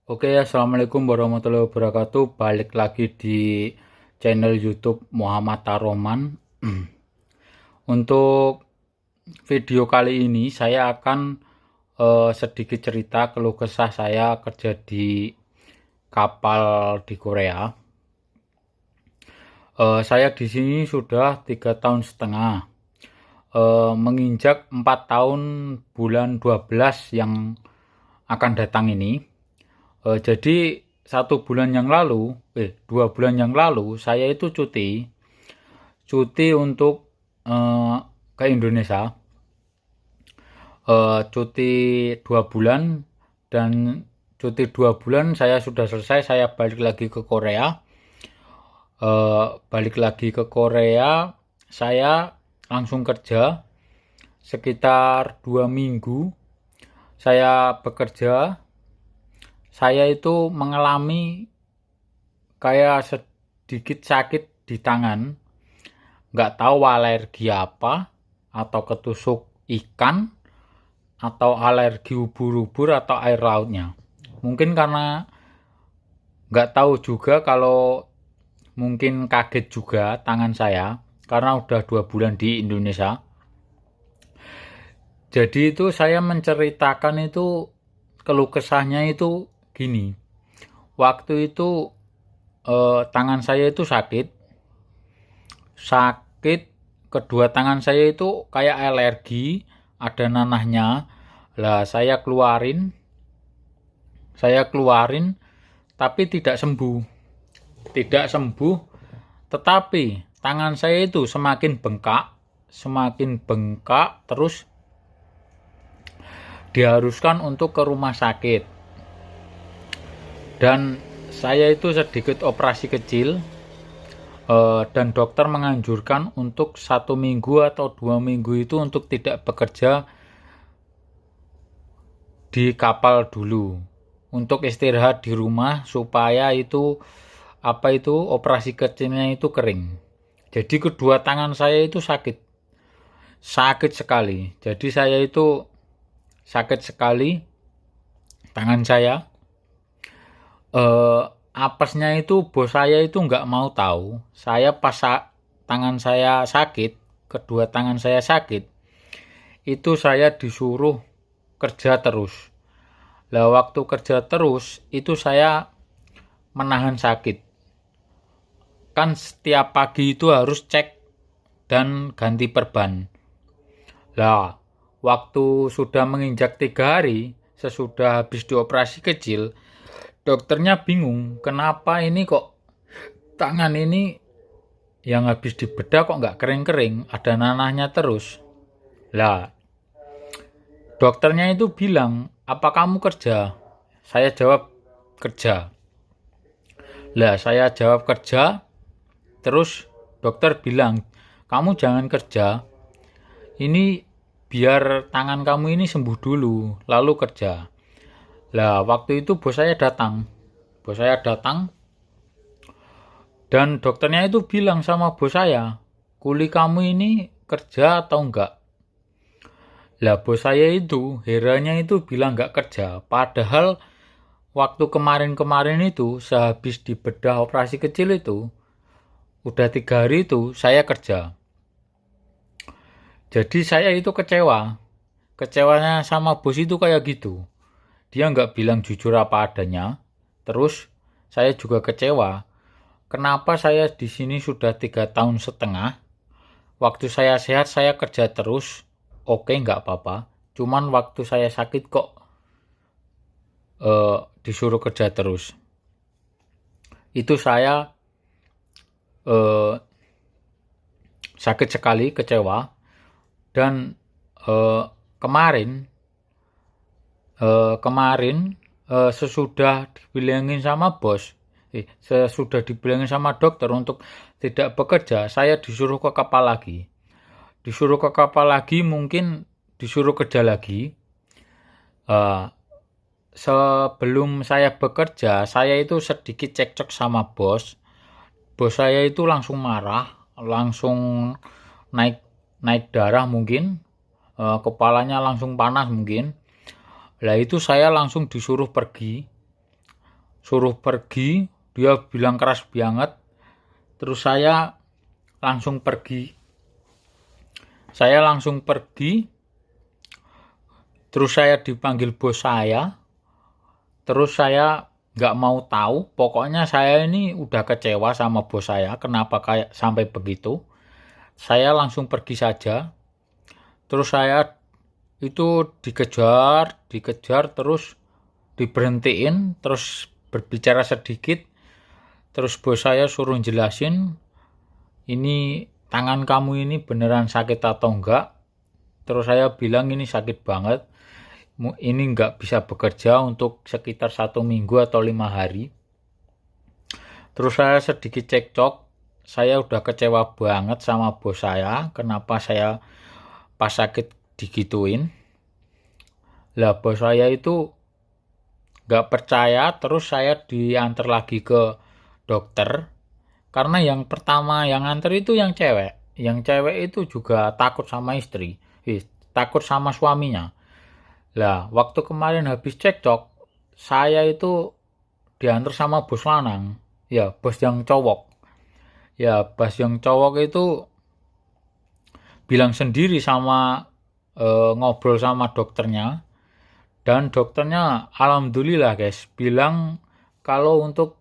Oke, assalamualaikum warahmatullahi wabarakatuh. Balik lagi di channel YouTube Muhammad Taroman. Untuk video kali ini saya akan sedikit cerita keluh kesah saya kerja di kapal di Korea. Saya di sini sudah 3 tahun setengah, menginjak 4 tahun bulan 12 yang akan datang ini. Jadi 2 bulan yang lalu saya itu cuti untuk ke Indonesia, cuti 2 bulan, dan cuti 2 bulan saya sudah selesai. Saya balik lagi ke Korea. Saya langsung kerja sekitar 2 minggu. Saya bekerja. Saya itu mengalami kayak sedikit sakit di tangan, nggak tahu alergi apa, atau ketusuk ikan, atau alergi ubur-ubur atau air lautnya. Mungkin karena nggak tahu juga, kalau mungkin kaget juga tangan saya karena udah 2 bulan di Indonesia. Jadi itu saya menceritakan itu keluh kesahnya itu gini. Waktu itu tangan saya itu sakit. Kedua tangan saya itu kayak alergi, ada nanahnya. Lah saya keluarin tapi tidak sembuh. Tetapi tangan saya itu semakin bengkak terus diharuskan untuk ke rumah sakit. Dan saya itu sedikit operasi kecil, dan dokter menganjurkan untuk 1 minggu atau 2 minggu itu untuk tidak bekerja di kapal dulu, untuk istirahat di rumah supaya operasi kecilnya itu kering. Jadi kedua tangan saya itu sakit sekali. Jadi saya itu sakit sekali tangan saya. Apesnya itu bos saya itu nggak mau tahu. Saya pas tangan saya sakit, kedua tangan saya sakit, itu saya disuruh kerja terus. Lah waktu kerja terus itu saya menahan sakit. Kan setiap pagi itu harus cek dan ganti perban. Lah waktu sudah menginjak 3 hari sesudah habis dioperasi kecil, dokternya bingung kenapa ini kok tangan ini yang habis dibedah kok nggak kering-kering, ada nanahnya terus. Lah dokternya itu bilang, apa kamu kerja? Saya jawab kerja. Lah saya jawab kerja, terus dokter bilang, kamu jangan kerja, ini biar tangan kamu ini sembuh dulu lalu kerja. Lah waktu itu bos saya datang dan dokternya itu bilang sama bos saya, kuli kamu ini kerja atau enggak? Lah bos saya itu herannya itu bilang enggak kerja, padahal waktu kemarin-kemarin itu sehabis dibedah operasi kecil itu udah 3 hari itu saya kerja. Jadi saya itu kecewanya sama bos itu kayak gitu. Dia nggak bilang jujur apa adanya. Terus saya juga kecewa. Kenapa saya di sini sudah 3 tahun setengah? Waktu saya sehat saya kerja terus, oke nggak apa-apa. Cuman waktu saya sakit kok disuruh kerja terus. Itu saya sakit sekali, kecewa. Dan kemarin sesudah dibilangin sama dokter untuk tidak bekerja, saya disuruh ke kapal lagi, mungkin disuruh kerja lagi. Sebelum saya bekerja, saya itu sedikit cekcok sama bos saya itu langsung marah, langsung naik darah mungkin, kepalanya langsung panas mungkin. Lah itu saya langsung disuruh pergi suruh pergi, dia bilang keras banget. Terus saya langsung pergi. Terus saya dipanggil bos saya. Terus saya nggak mau tahu. Pokoknya saya ini udah kecewa sama bos saya. Kenapa kayak sampai begitu? Saya langsung pergi saja. Terus saya itu dikejar terus diberhentiin, terus berbicara sedikit. Terus bos saya suruh jelasin, ini tangan kamu ini beneran sakit atau enggak. Terus saya bilang ini sakit banget, ini enggak bisa bekerja untuk sekitar 1 minggu atau 5 hari. Terus saya sedikit cekcok, saya udah kecewa banget sama bos saya, kenapa saya pas sakit digituin. Lah bos saya itu enggak percaya, terus saya diantar lagi ke dokter. Karena yang pertama yang antar itu yang cewek. Yang cewek itu juga takut sama istri, takut sama suaminya. Lah, waktu kemarin habis cekcok, saya itu diantar sama bos lanang. Ya, bos yang cowok. Ya, bos yang cowok itu bilang sendiri sama ngobrol sama dokternya. Dan dokternya alhamdulillah guys, bilang kalau untuk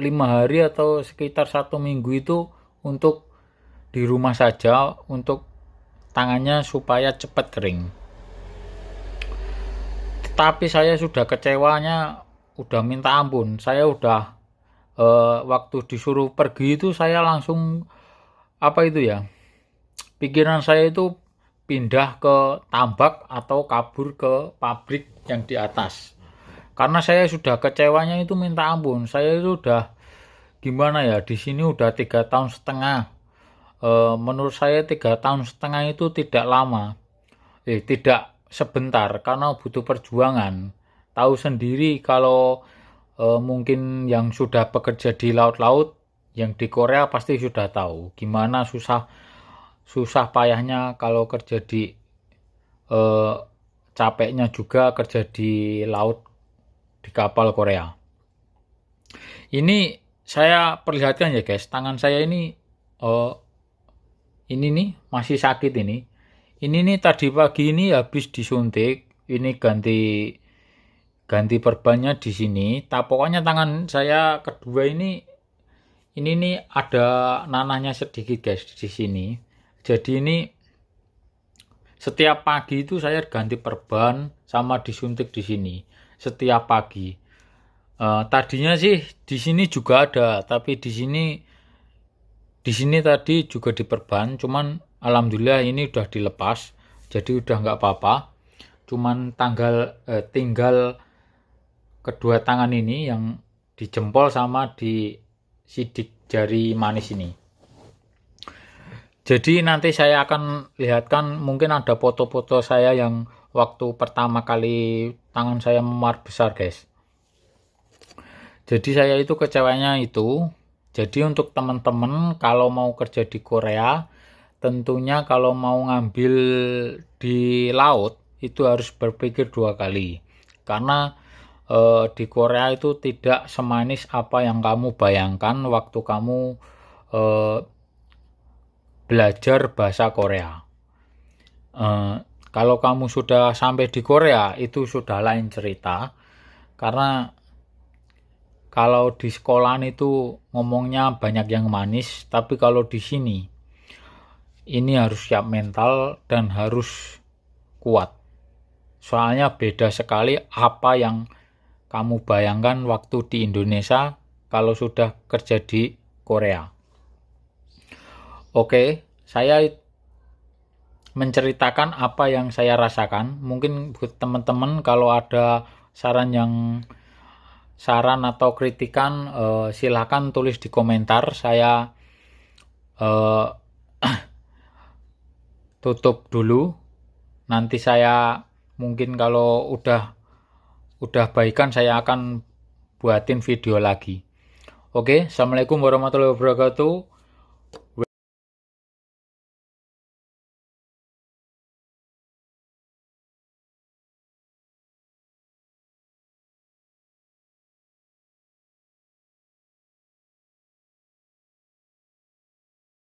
5 hari atau sekitar 1 minggu itu untuk di rumah saja, untuk tangannya supaya cepat kering. Tetapi saya sudah kecewanya udah minta ampun. Saya udah waktu disuruh pergi itu saya langsung pikiran saya itu pindah ke tambak atau kabur ke pabrik yang di atas. Karena saya sudah kecewanya itu minta ampun. Saya itu udah gimana ya, di sini udah 3 tahun setengah. Menurut saya 3 tahun setengah itu tidak lama. Tidak sebentar, karena butuh perjuangan. Tahu sendiri kalau mungkin yang sudah bekerja di laut-laut, yang di Korea pasti sudah tahu gimana susah payahnya kalau kerja di capeknya juga kerja di laut, di kapal Korea. Ini saya perlihatkan ya guys, tangan saya ini nih masih sakit ini. Ini nih tadi pagi ini habis disuntik, ini ganti perbannya di sini. Pokoknya tangan saya kedua ini nih ada nanahnya sedikit guys di sini. Jadi ini setiap pagi itu saya ganti perban sama disuntik di sini setiap pagi. Tadinya sih di sini juga ada, tapi di sini tadi juga diperban, cuman alhamdulillah ini udah dilepas, jadi udah nggak apa-apa. Cuman tinggal kedua tangan ini yang di jempol sama di sidik jari manis ini. Jadi nanti saya akan lihatkan, mungkin ada foto-foto saya yang waktu pertama kali tangan saya memar besar guys. Jadi saya itu kecewanya itu. Jadi untuk teman-teman kalau mau kerja di Korea, tentunya kalau mau ngambil di laut itu harus berpikir 2 kali. Karena di Korea itu tidak semanis apa yang kamu bayangkan waktu kamu belajar bahasa Korea. Kalau kamu sudah sampai di Korea itu sudah lain cerita. Karena kalau di sekolahan itu ngomongnya banyak yang manis, tapi kalau di sini ini harus siap mental dan harus kuat. Soalnya beda sekali apa yang kamu bayangkan waktu di Indonesia kalau sudah kerja di Korea. Oke, saya menceritakan apa yang saya rasakan. Mungkin buat teman-teman kalau ada saran atau kritikan, silakan tulis di komentar. Saya tutup dulu. Nanti saya mungkin kalau udah baikan saya akan buatin video lagi. Oke, assalamualaikum warahmatullahi wabarakatuh.